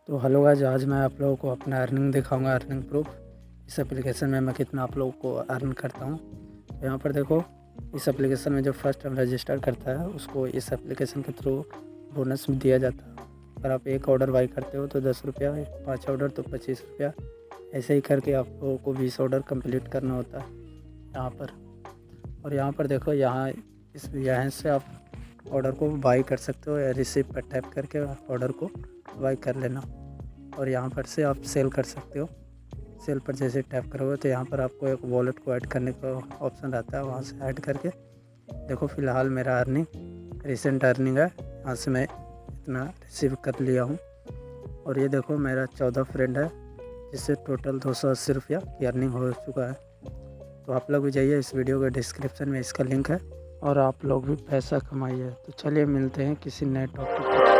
तो hello guys, आज मैं आप लोगों को अपना अर्निंग दिखाऊंगा, अर्निंग प्रूफ। इस एप्लीकेशन में मैं कितना आप लोगों को अर्न करता हूँ। तो यहाँ पर देखो, इस एप्लीकेशन में जो फर्स्ट टाइम रजिस्टर करता है उसको इस एप्लीकेशन के थ्रू बोनस दिया जाता है। अगर आप एक ऑर्डर बाई करते हो तो 10 रुपया, 5 ऑर्डर तो 25 रुपया, ऐसे ही करके आप लोगों को 20 ऑर्डर कंप्लीट करना होता है यहाँ पर। और यहाँ पर देखो, यहाँ से आप ऑर्डर को बाई कर सकते हो या रिसीव पर टैप करके ऑर्डर को बाई कर लेना। और यहाँ पर से आप सेल कर सकते हो। सेल पर जैसे टैप करोगे तो यहाँ पर आपको एक वॉलेट को ऐड करने का ऑप्शन रहता है, वहाँ से ऐड करके देखो। फ़िलहाल मेरा रिसेंट अर्निंग है, यहाँ से मैं इतना रिसीव कर लिया हूँ। और ये देखो, मेरा 14 फ्रेंड है जिससे टोटल 280 रुपया की अर्निंग हो चुका है। तो आप लोग भी जाइए, इस वीडियो के डिस्क्रिप्शन में इसका लिंक है और आप लोग भी पैसा कमाइए। तो चलिए मिलते हैं किसी नए टॉपिक पर।